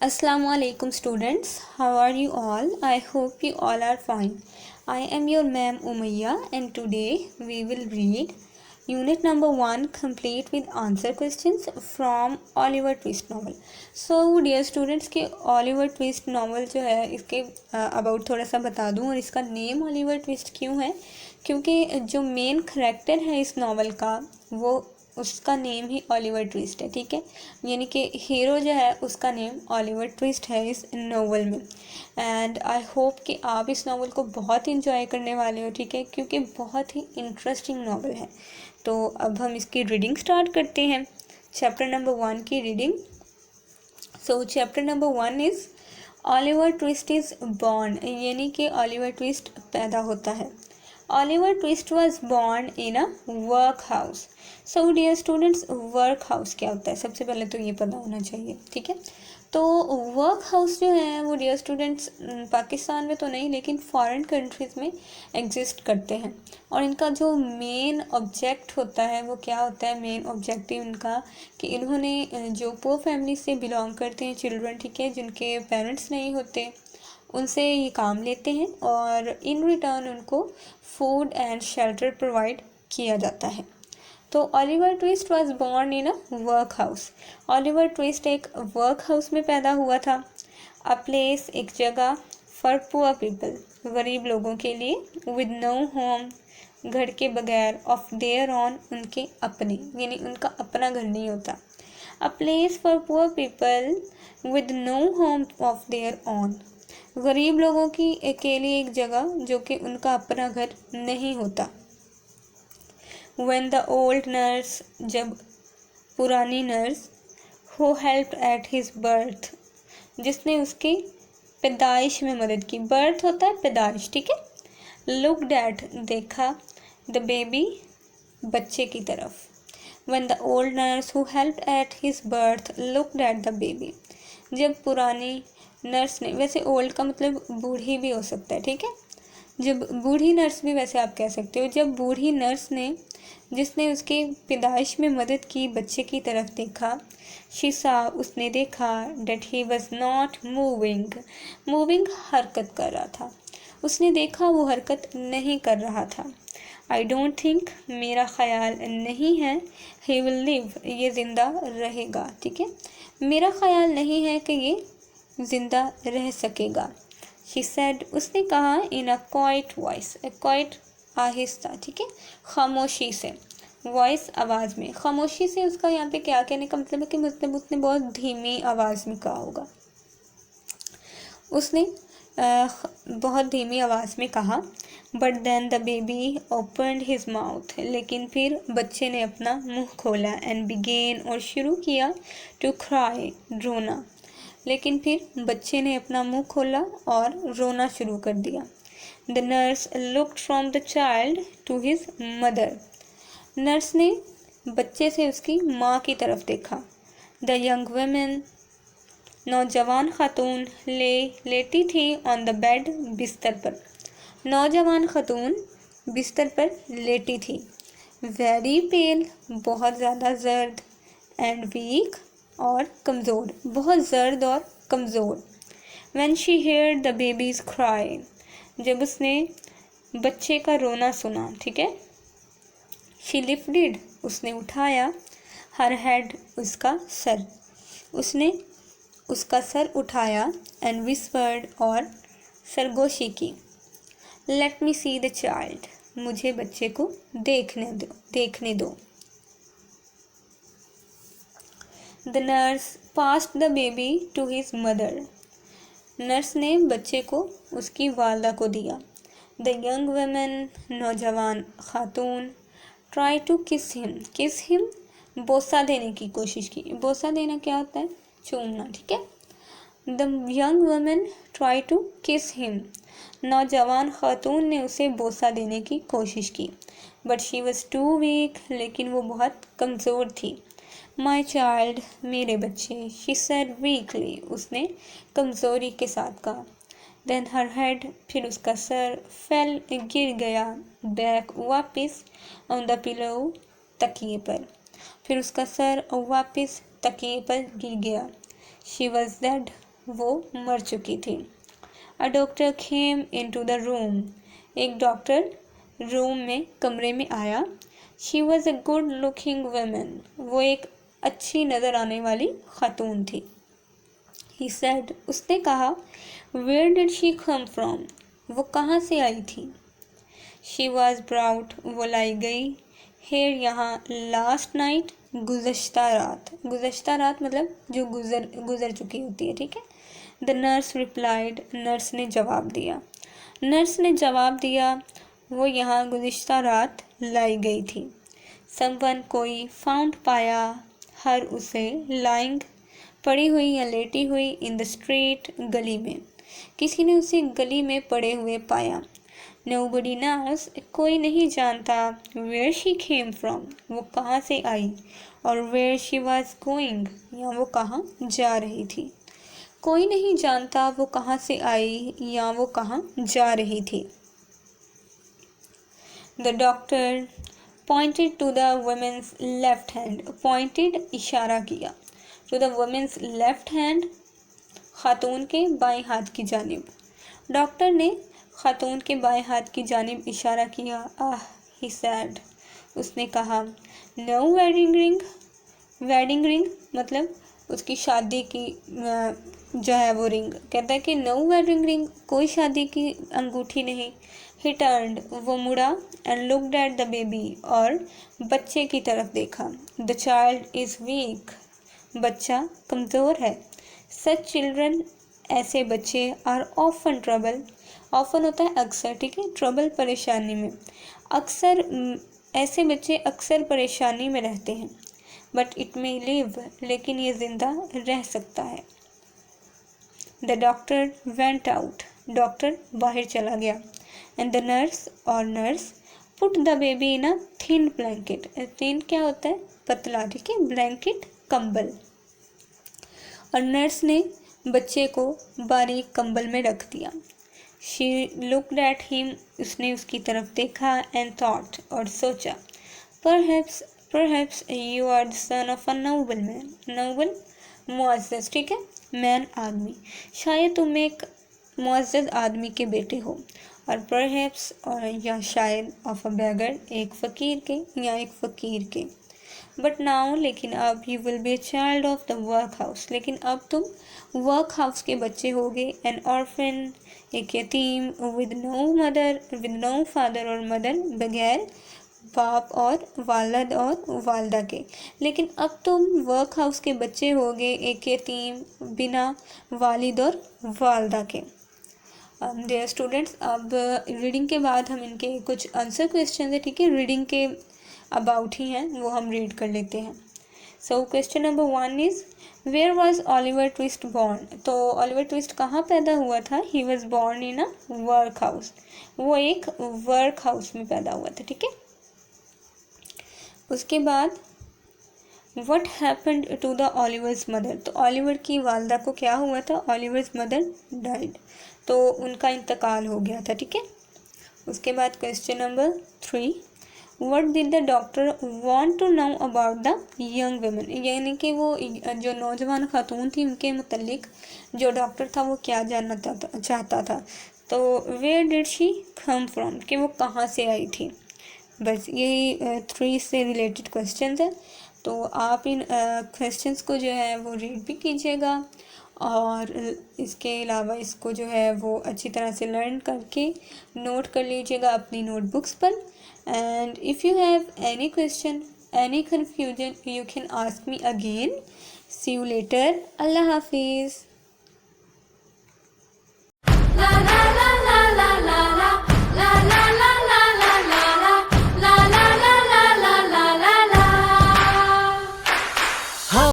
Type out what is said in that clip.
Assalamu alaikum students. How are you all? I hope you all are fine. I am your ma'am Umayya and today we will read unit number 1 complete with answer questions from Oliver Twist novel. So dear students के Oliver Twist novel जो है इसके about थोड़ा सा बता दूँ और इसका नेम Oliver Twist क्यों है, क्योंकि जो मेन करेक्टर है इस नावल का वो उसका नेम ही ऑलिवर ट्विस्ट है। ठीक है, यानी कि हीरो जो है उसका नेम ऑलिवर ट्विस्ट है इस नावल में। एंड आई होप कि आप इस नावल को बहुत इंजॉय करने वाले हो। ठीक है, क्योंकि बहुत ही इंटरेस्टिंग नावल है। तो अब हम इसकी रीडिंग स्टार्ट करते हैं। चैप्टर नंबर 1 की reading. So chapter number 1 is Oliver twist is born, यानी कि ऑलिवर ट्विस्ट पैदा होता है। Oliver Twist was born in a workhouse. So dear students, workhouse क्या होता है सबसे पहले तो ये पता होना चाहिए। ठीक है, तो वर्क हाउस जो है वो डियर स्टूडेंट्स पाकिस्तान में तो नहीं लेकिन फॉरेन कंट्रीज़ में एग्जिस्ट करते हैं। और इनका जो मेन ऑब्जेक्ट होता है वो क्या होता है, मेन ऑब्जेक्टिव इनका कि इन्होंने जो पुअर फैमिली से बिलोंग करते हैं चिल्ड्रन, ठीक है, जिनके पेरेंट्स नहीं होते, उनसे ये काम लेते हैं और इन रिटर्न उनको फूड एंड शेल्टर प्रोवाइड किया जाता है। तो Oliver twist was born in a work house. Oliver twist एक वर्क हाउस में पैदा हुआ था। अ प्लेस एक जगह, फॉर पुअर पीपल गरीब लोगों के लिए, विद नो होम घर के बगैर, ऑफ देयर ऑन उनके अपने, यानी उनका अपना घर नहीं होता। A place for poor people with no home of their own गरीब लोगों की के लिए एक जगह जो कि उनका अपना घर नहीं होता। When the old nurse जब पुरानी nurse, who helped at his birth जिसने उसकी पैदाइश में मदद की, बर्थ होता है पैदाइश, ठीक है, looked at देखा, the baby बच्चे की तरफ। When the old nurse who helped at his birth looked at the baby जब पुरानी नर्स ने, वैसे ओल्ड का मतलब बूढ़ी भी हो सकता है, ठीक है, जब बूढ़ी नर्स भी वैसे आप कह सकते हो, जब बूढ़ी नर्स ने जिसने उसकी पैदाइश में मदद की बच्चे की तरफ देखा, शी सा उसने देखा, that he was not moving moving हरकत कर रहा था, उसने देखा वो हरकत नहीं कर रहा था। आई डोंट थिंक मेरा ख्याल नहीं है, ही विल लिव ये ज़िंदा रहेगा, ठीक है, मेरा ख्याल नहीं है कि ये जिंदा रह सकेगा। शी सेड उसने कहा, इन अ क्वाइट वॉइस, क्वाइट आहिस्ता, ठीक है, खामोशी से, वॉइस आवाज़ में, खामोशी से उसका यहाँ पे क्या कहने का मतलब है कि मतलब उसने बहुत धीमी आवाज़ में कहा होगा। उसने बहुत धीमी आवाज़ में कहा। But then the baby opened his mouth लेकिन फिर बच्चे ने अपना मुंह खोला, एंड बिगेन और शुरू किया, टू क्राई रोना, लेकिन फिर बच्चे ने अपना मुंह खोला और रोना शुरू कर दिया। The nurse looked from the child to his mother नर्स ने बच्चे से उसकी माँ की तरफ देखा। द यंग वुमेन नौजवान खातून लेटी थी ऑन द बेड बिस्तर पर, नौजवान खातून बिस्तर पर लेटी थी। वेरी पेल बहुत ज़्यादा जर्द, एंड वीक और कमज़ोर, बहुत जर्द और कमज़ोर। When she heard the baby's cry जब उसने बच्चे का रोना सुना, ठीक है, she lifted उसने उठाया, her head उसका सर, उसने उसका सर उठाया, and whispered और सरगोशी की, let me see the child मुझे बच्चे को देखने दो। The nurse passed the baby to his mother nurse ने बच्चे को उसकी वालदा को दिया। The young woman नौजवान खातून try to kiss him बोसा देने की कोशिश की। बोसा देना क्या होता है, चूमना, ठीक है। The young woman try to kiss him नौजवान खातून ने उसे बोसा देने की कोशिश की। But she was too weak लेकिन वो बहुत कमज़ोर थी। My child मेरे बच्चे, she said weakly उसने कमज़ोरी के साथ कहा। Then her head फिर उसका सर fell गिर गया, back वापस on the pillow तकिए पर, फिर उसका सर वापस तकिए पर गिर गया। She was dead वो मर चुकी थी। A doctor came into the room, एक डॉक्टर रूम में कमरे में आया। She was a good looking woman, वो एक अच्छी नज़र आने वाली खातून थी। ही सेड, उसने कहा, where did she come from, वो कहाँ से आई थी। शी वॉज ब्राउट, वो लाई गई। हेयर, यहाँ, लास्ट नाइट, गुज़श्ता रात, गुज़श्ता रात मतलब जो गुज़र चुकी होती है, ठीक है। द नर्स रिप्लाइड, नर्स ने जवाब दिया। नर्स ने जवाब दिया, वो यहाँ गुज़श्ता रात लाई गई थी। समवन, कोई, फाउंड, पाया, हर, उसे, लाइंग, पड़ी हुई या लेटी हुई, इन द स्ट्रीट, गली में, किसी ने उसे गली में पड़े हुए पाया। नोबडी नोस, कोई नहीं जानता। वेयर शी केम फ्रॉम, वो कहाँ से आई। और वेयर शी वॉज गोइंग, या वो कहाँ जा रही थी। कोई नहीं जानता वो कहाँ से आई या वो कहाँ जा रही थी। The doctor pointed to the woman's left hand, pointed, इशारा किया, to the woman's left hand, खातून के बाएं हाथ की जानिब। डॉक्टर ने खातून के बाएं हाथ की जानिब इशारा किया। ही सैड, उसने कहा, no wedding ring, wedding ring मतलब उसकी शादी की जो है वो रिंग, कहता है कि नो वेडिंग रिंग, कोई शादी की अंगूठी नहीं। ही टर्न्ड, वो मुड़ा, and looked at the baby, और बच्चे की तरफ देखा। द चाइल्ड इज़ वीक, बच्चा कमज़ोर है। सच चिल्ड्रन, ऐसे बच्चे, आर ऑफन ट्रबल, ऑफन होता है अक्सर, ठीक है, ट्रबल परेशानी में, अक्सर ऐसे बच्चे अक्सर परेशानी में रहते हैं। बट इट मे लिव, लेकिन ये ज़िंदा रह सकता है। The doctor went out, doctor बाहर चला गया। एंड द नर्स, और nurse, put the baby in a thin blanket, thin क्या होता है, पतला, ठीक है, ब्लैंकेट, कंबल, और नर्स ने बच्चे को बारीक कंबल में रख दिया। शी लुक्ड एट हिम, उसने उसकी तरफ देखा, एंड थॉट, और सोचा, perhaps you are the son of a noble man, noble मुअज़्ज़ज़, ठीक है, मैन, आदमी, शायद तुम एक मुअज़्ज़ज़ आदमी के बेटे हो। और परहैप्स, और या शायद, ऑफ अ बेगर, एक फ़कीर के या एक फ़कीर के। बट नाउ, लेकिन अब, you will be a child of the work house, लेकिन अब तुम वर्क हाउस के बच्चे होगे। एन ऑर्फन, एक यतीम, with no mother, with no father और मदर, बगैर बाप और वालद और वालदा के। लेकिन अब तुम वर्क हाउस के बच्चे होगे, एक यतीम, बिना वालिद और वालदा के। डियर स्टूडेंट्स, अब रीडिंग के बाद हम इनके कुछ आंसर क्वेश्चन है, ठीक है, रीडिंग के अबाउट ही हैं, वो हम रीड कर लेते हैं। So question number 1 is, where was Oliver Twist born, तो ऑलिवर ट्विस्ट कहाँ पैदा हुआ था। He was born in a work house, वो एक वर्क हाउस में पैदा हुआ था, ठीक है। उसके बाद, what happened to the Oliver's mother, तो ऑलिवर की वालदा को क्या हुआ था, ऑलिवर्स मदर डाइड, तो उनका इंतकाल हो गया था, ठीक है। उसके बाद question number 3, what did the doctor want to know about the young woman, यानी कि वो जो नौजवान खातून थी उनके मुतल्लिक जो डॉक्टर था वो क्या जानना चाहता था। तो where did she come from, कि वो कहाँ से आई थी। बस यही 3 से रिलेटेड क्वेश्चन है। तो आप इन क्वेश्चंस को जो है वो रीड भी कीजिएगा, और इसके अलावा इसको जो है वो अच्छी तरह से लर्न करके नोट कर लीजिएगा अपनी नोटबुक्स पर। And if you have any question, any confusion, you can ask me again. See you later. अल्लाह हाफिज़।